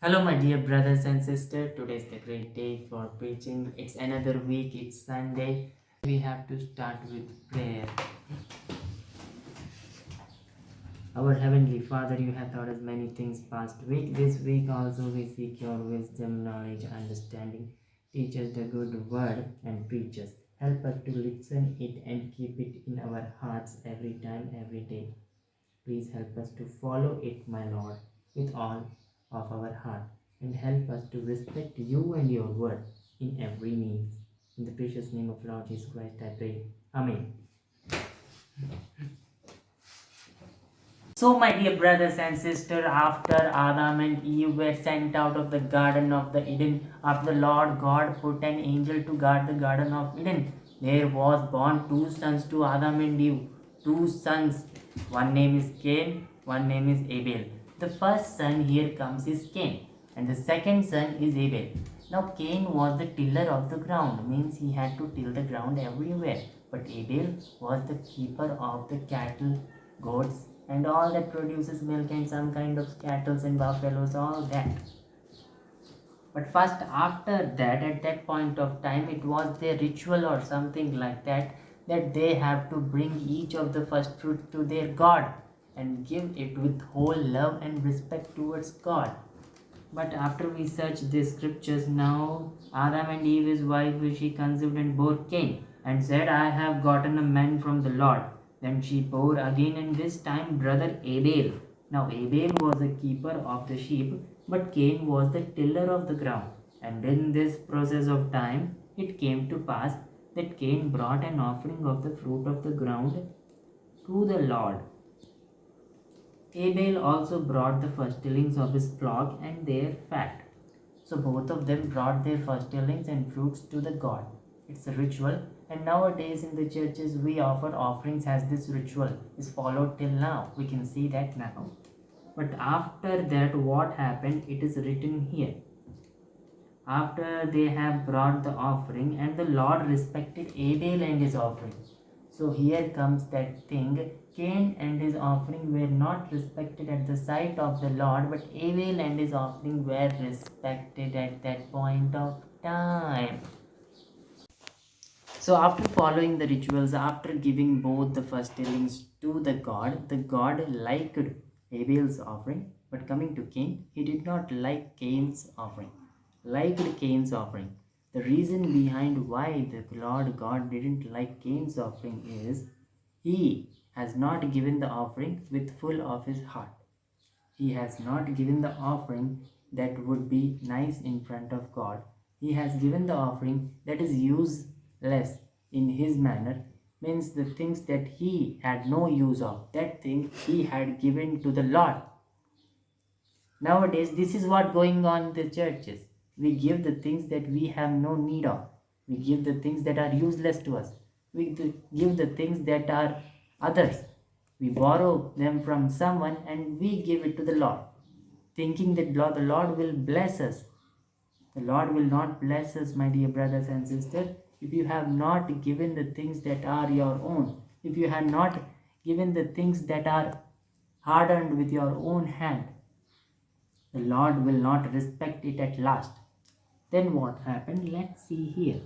Hello, my dear brothers and sisters. Today is the great day for preaching. It's another week, it's Sunday. We have to start with prayer. Our Heavenly Father, you have taught us many things past week. This week also we seek your wisdom, knowledge, understanding. Teach us the good word and preach us. Help us to listen it and keep it in our hearts every time, every day. Please help us to follow it, my Lord, with all of our heart, and help us to respect you and your word in every means. In the precious name of Lord Jesus Christ, I pray. Amen. So, my dear brothers and sisters, after Adam and Eve were sent out of the Garden of the Eden, after the Lord God put an angel to guard the Garden of Eden, there was born two sons to Adam and Eve. Two sons. One name is Cain, one name is Abel. The first son here comes is Cain, and the second son is Abel. Now Cain was the tiller of the ground, means he had to till the ground everywhere. But Abel was the keeper of the cattle, goats, and all that produces milk and some kind of cattle and buffaloes, all that. But first, after that, at that point of time, it was their ritual or something like that, that they have to bring each of the first fruit to their God and give it with whole love and respect towards God. But after we search the scriptures, now Adam and Eve, his wife, she conceived and bore Cain, and said, I have gotten a man from the Lord. Then she bore again, and this time brother Abel. Now Abel was the keeper of the sheep, but Cain was the tiller of the ground. And in this process of time, it came to pass that Cain brought an offering of the fruit of the ground to the Lord. Abel also brought the firstlings of his flock and their fat. So both of them brought their firstlings and fruits to the God. It's a ritual, and nowadays in the churches we offer offerings as this ritual is followed till now. We can see that now. But after that, what happened? It is written here. After they have brought the offering, and the Lord respected Abel and his offering. So here comes that thing. Cain and his offering were not respected at the sight of the Lord, but Abel and his offering were respected at that point of time. So after following the rituals, after giving both the firstlings to the God liked Abel's offering. But coming to Cain, he did not like Cain's offering. Liked Cain's offering. The reason behind why the Lord God didn't like Cain's offering is he has not given the offering with full of his heart. He has not given the offering that would be nice in front of God. He has given the offering that is useless in his manner, means the things that he had no use of, that thing he had given to the Lord. Nowadays, this is what going on in the churches. We give the things that we have no need of. We give the things that are useless to us. We give the things that are others. We borrow them from someone and we give it to the Lord, thinking that the Lord will bless us. The Lord will not bless us, my dear brothers and sisters, if you have not given the things that are your own. If you have not given the things that are hard earned with your own hand, the Lord will not respect it at last. Then what happened? Let's see here.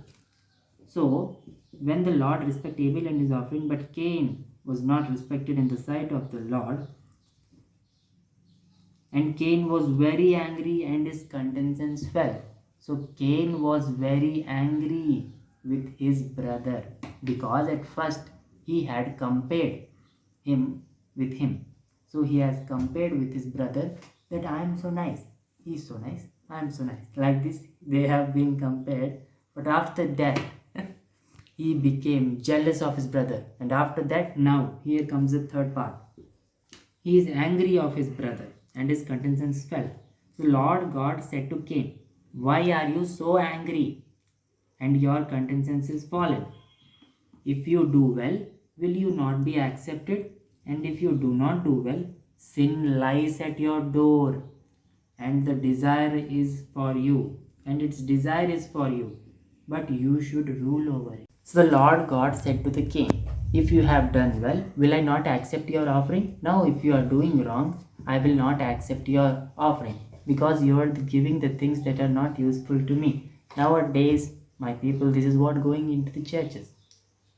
So, when the Lord respected Abel and his offering, but Cain was not respected in the sight of the Lord, and Cain was very angry and his countenance fell. So Cain was very angry with his brother because at first he had compared him with him. So he has compared with his brother that I am so nice, he is so nice, I am so nice. Like this they have been compared. But after that he became jealous of his brother. And after that, now here comes the third part. He is angry of his brother and his countenance fell. So Lord God said to Cain, why are you so angry and your countenance is fallen? If you do well, will you not be accepted? And if you do not do well, sin lies at your door, and the desire is for you, and its desire is for you, but you should rule over it. So the Lord God said to the king, if you have done well, will I not accept your offering? Now if you are doing wrong, I will not accept your offering. because you are giving the things that are not useful to me. Nowadays, my people, this is what going into the churches.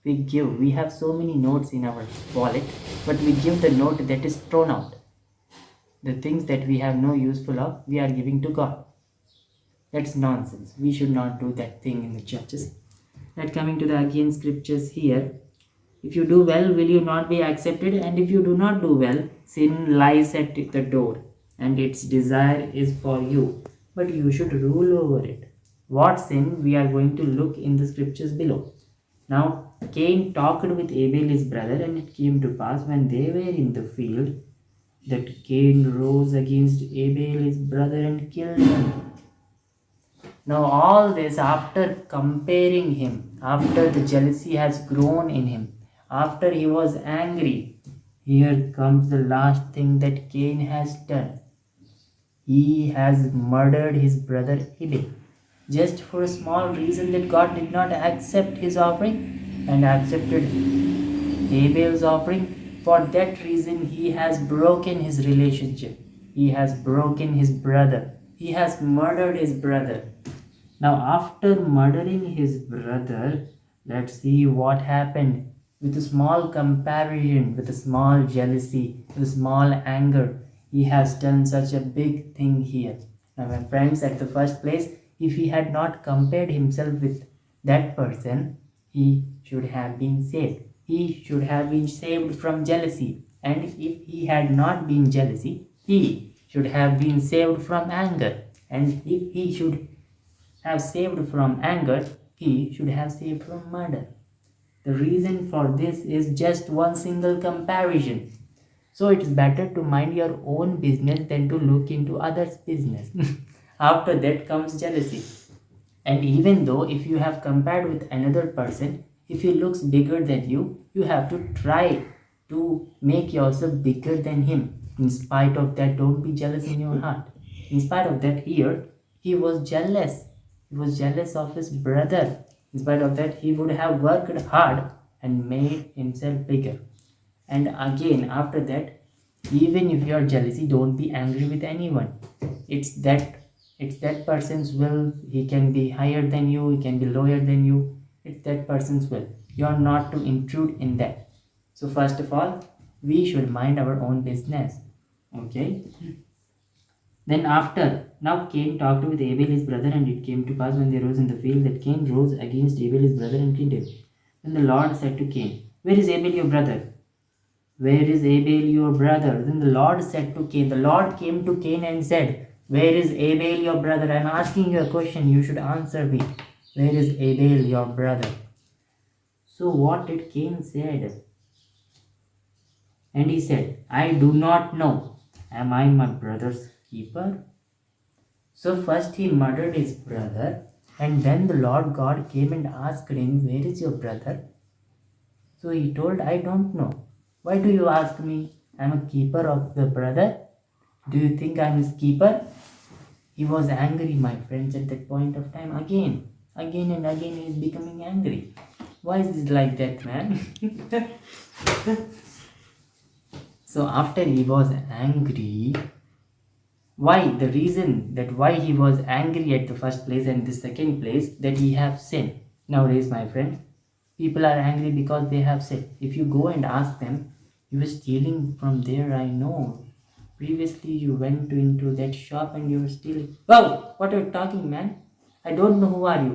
We have so many notes in our wallet, but we give the note that is thrown out. The things that we have no useful of, we are giving to God. That's nonsense. We should not do that thing in the churches. And coming to the again scriptures here, if you do well, will you not be accepted? And if you do not do well, sin lies at the door, and its desire is for you, but you should rule over it. What sin? We are going to look in the scriptures below. Now, Cain talked with Abel his brother, and it came to pass when they were in the field that Cain rose against Abel his brother and killed him. Now, all this after comparing him, after the jealousy has grown in him, after he was angry, here comes the last thing that Cain has done. He has murdered his brother Abel, just for a small reason that God did not accept his offering and accepted Abel's offering. For that reason, he has broken his relationship. He has broken his brother. He has murdered his brother. Now, after murdering his brother, let's see what happened. With a small comparison, with a small jealousy, with a small anger, he has done such a big thing here. Now, my friends, at the first place, if he had not compared himself with that person, he should have been saved. He should have been saved from jealousy. And if he had not been jealousy, he should have been saved from anger. And if he should have saved from anger, he should have saved from murder. The reason for this is just one single comparison. So it's better to mind your own business than to look into others' business. After that comes jealousy. And even though if you have compared with another person, if he looks bigger than you, you have to try to make yourself bigger than him. In spite of that, don't be jealous in your heart. In spite of that, here, he was jealous. He was jealous of his brother. In spite of that, he would have worked hard and made himself bigger. And again, after that, even if you are jealousy, don't be angry with anyone. It's that person's will. He can be higher than you, he can be lower than you. It's that person's will. You are not to intrude in that. So first of all, we should mind our own business. Okay. Then now Cain talked with Abel his brother, and it came to pass when they rose in the field that Cain rose against Abel his brother and killed him. Then the Lord said to Cain, "Where is Abel your brother? Where is Abel your brother?" Then the Lord said to Cain, the Lord came to Cain and said, "Where is Abel your brother?" I am asking you a question, you should answer me. Where is Abel your brother? So what did Cain said? And he said, "I do not know. Am I my brother's keeper?" So first he murdered his brother, and then the Lord God came and asked him, "Where is your brother?" So he told, "I don't know." "Why do you ask me? I'm a keeper of the brother. Do you think I'm his keeper?" He was angry, my friends, at that point of time. Again and again he is becoming angry. Why is this like that, man? So after he was angry, the reason that why he was angry at the first place and the second place, that he have sinned. Nowadays, my friends, people are angry because they have sinned. If you go and ask them, "You were stealing from there, I know. Previously you went into that shop and you were stealing." "Wow, what are you talking, man? I don't know who are you."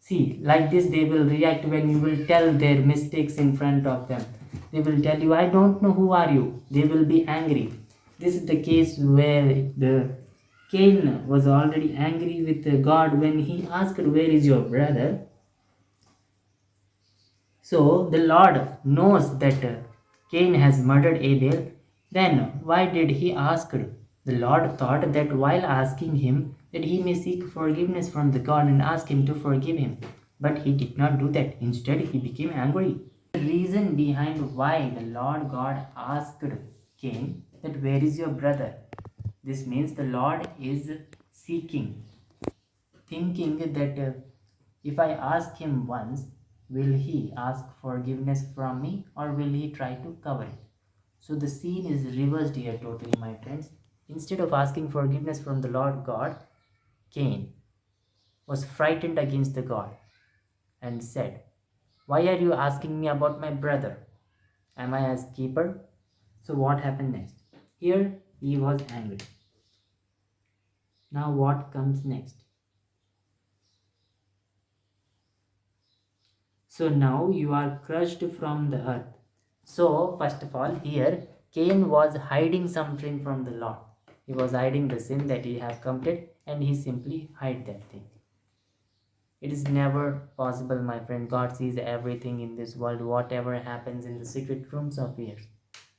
See, like this they will react when you will tell their mistakes in front of them. They will tell you, "I don't know who are you." They will be angry. This is the case where the Cain was already angry with God when he asked, "Where is your brother?" So the Lord knows that Cain has murdered Abel. Then why did he ask? The Lord thought that while asking him, that he may seek forgiveness from the God and ask him to forgive him. But he did not do that. Instead, he became angry. The reason behind why the Lord God asked Cain that "Where is your brother?" This means the Lord is seeking, thinking that if I ask him once, will he ask forgiveness from me or will he try to cover it? So the scene is reversed here totally, my friends. Instead of asking forgiveness from the Lord God, Cain was frightened against the God and said, "Why are you asking me about my brother? Am I as keeper?" So what happened next? Here he was angry. Now what comes next? So now you are crushed from the earth. So first of all, here Cain was hiding something from the Lord. He was hiding the sin that he have committed, and he simply hid that thing. It is never possible, my friend. God sees everything in this world, whatever happens in the secret rooms of ears.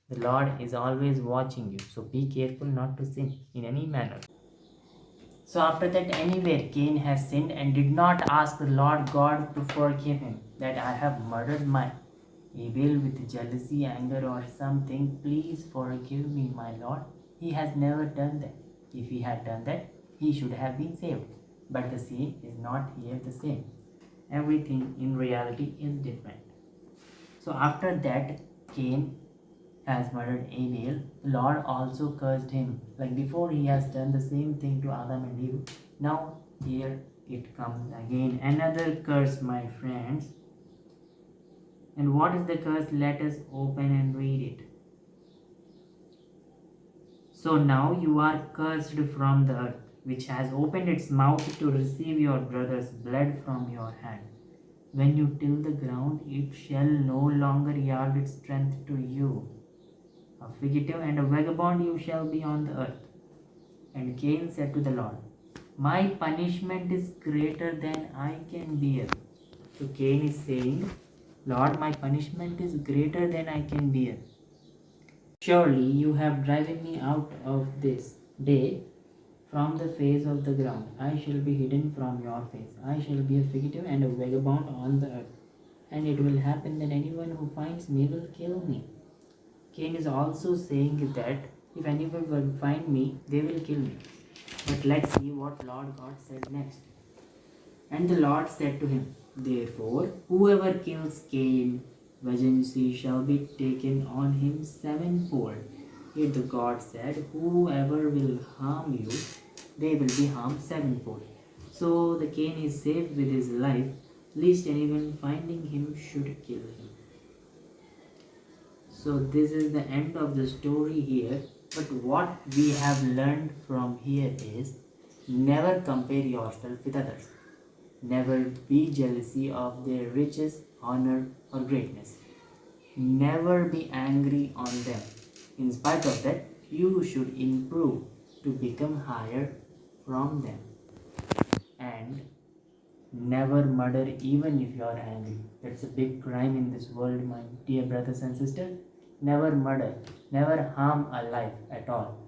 The Lord is always watching you, so be careful not to sin in any manner. So after that, anywhere Cain has sinned and did not ask the Lord God to forgive him, that I have murdered my Abel with jealousy, anger, or something. Please forgive me, my Lord. He has never done that. If he had done that, he should have been saved. But the scene is not here the same. Everything in reality is different. So after that, Cain has murdered Abel. The Lord also cursed him. Like before, he has done the same thing to Adam and Eve. Now here it comes again. Another curse, my friends. And what is the curse? Let us open and read it. So now you are cursed from the earth, which has opened its mouth to receive your brother's blood from your hand. When you till the ground, it shall no longer yield its strength to you. A fugitive and a vagabond you shall be on the earth. And Cain said to the Lord, my punishment is greater than I can bear. So Cain is saying, Lord, my punishment is greater than I can bear. Surely you have driven me out of this day from the face of the ground. I shall be hidden from your face. I shall be a fugitive and a vagabond on the earth. And it will happen that anyone who finds me will kill me. Cain is also saying that if anyone will find me, they will kill me. But let's see what Lord God said next. And the Lord said to him, therefore, whoever kills Cain, vengeance shall be taken on him sevenfold. Yet the God said, whoever will harm you, they will be harmed sevenfold. So the Cain is saved with his life, lest anyone finding him should kill him. So this is the end of the story here. But what we have learned from here is, never compare yourself with others. Never be jealousy of their riches, honor, or greatness. Never be angry on them. In spite of that, you should improve to become higher from them. And never murder even if you are angry. That's a big crime in this world, my dear brothers and sisters. Never murder. Never harm a life at all.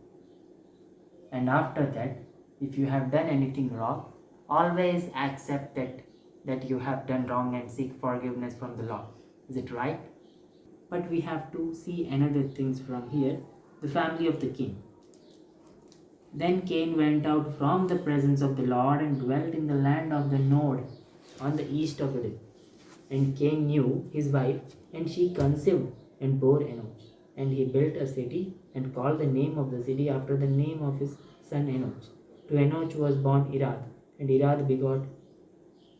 And after that, if you have done anything wrong, always accept that you have done wrong and seek forgiveness from the Lord. Is it right? But we have to see another things from here. The family of the king. Then Cain went out from the presence of the Lord and dwelt in the land of the Nod on the east of Eden. And Cain knew his wife, and she conceived and bore Enoch. And he built a city and called the name of the city after the name of his son Enoch. To Enoch was born Irad, and Irad begot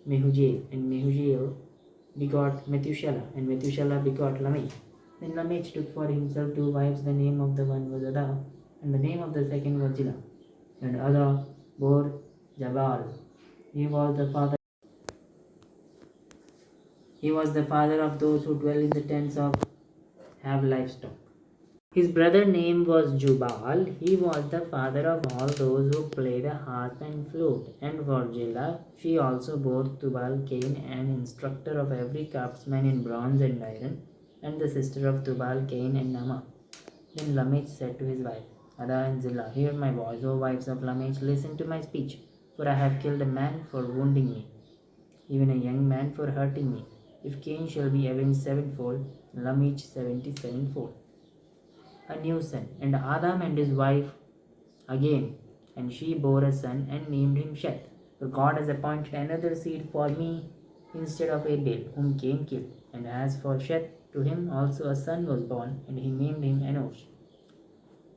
Mehujael, and Mehujael begot Methuselah, and Methuselah begot Lamech. Then Lamech took for himself two wives. The name of the one was Ada, and the name of the second was Zillah. And Ada bore Jabal. He was the father of those who dwell in the tents of have livestock. His brother name was Jubal. He was the father of all those who play the harp and flute. And for Zillah, she also bore Tubal Cain, an instructor of every craftsman in bronze and iron, and the sister of Tubal Cain and Nama. Then Lamech said to his wife, Ada and Zillah, hear my voice, O wives of Lamech, listen to my speech, for I have killed a man for wounding me, even a young man for hurting me. If Cain shall be avenged sevenfold, Lamech 77fold. A new son, and Adam and his wife again, and she bore a son and named him Sheth. For God has appointed another seed for me instead of Abel, whom Cain killed. And as for Sheth, to him also a son was born, and he named him Enosh.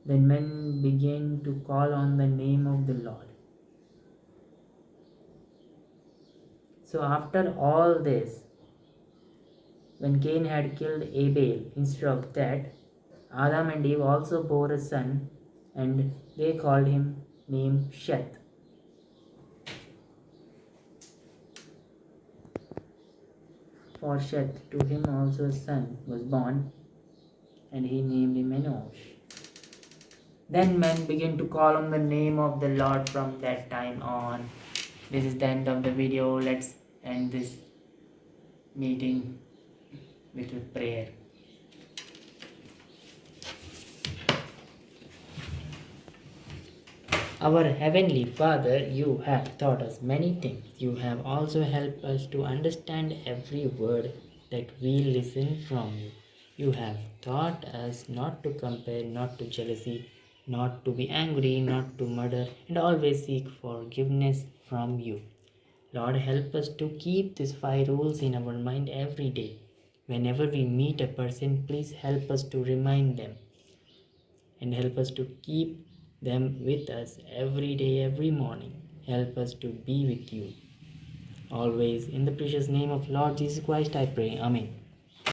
Then men began to call on the name of the Lord. So after all this, when Cain had killed Abel, instead of that, Adam and Eve also bore a son, and they called him name Sheth. For Sheth, to him also a son was born, and he named him Enosh. Then men began to call on the name of the Lord from that time on. This is the end of the video. Let's end this meeting with a prayer. Our Heavenly Father, you have taught us many things. You have also helped us to understand every word that we listen from you. You have taught us not to compare, not to jealousy, not to be angry, not to murder, and always seek forgiveness from you. Lord, help us to keep these 5 rules in our mind every day. Whenever we meet a person, please help us to remind them and help us to keep them with us every day, every morning. Help us to be with you always. In the precious name of Lord Jesus Christ, I pray. Amen.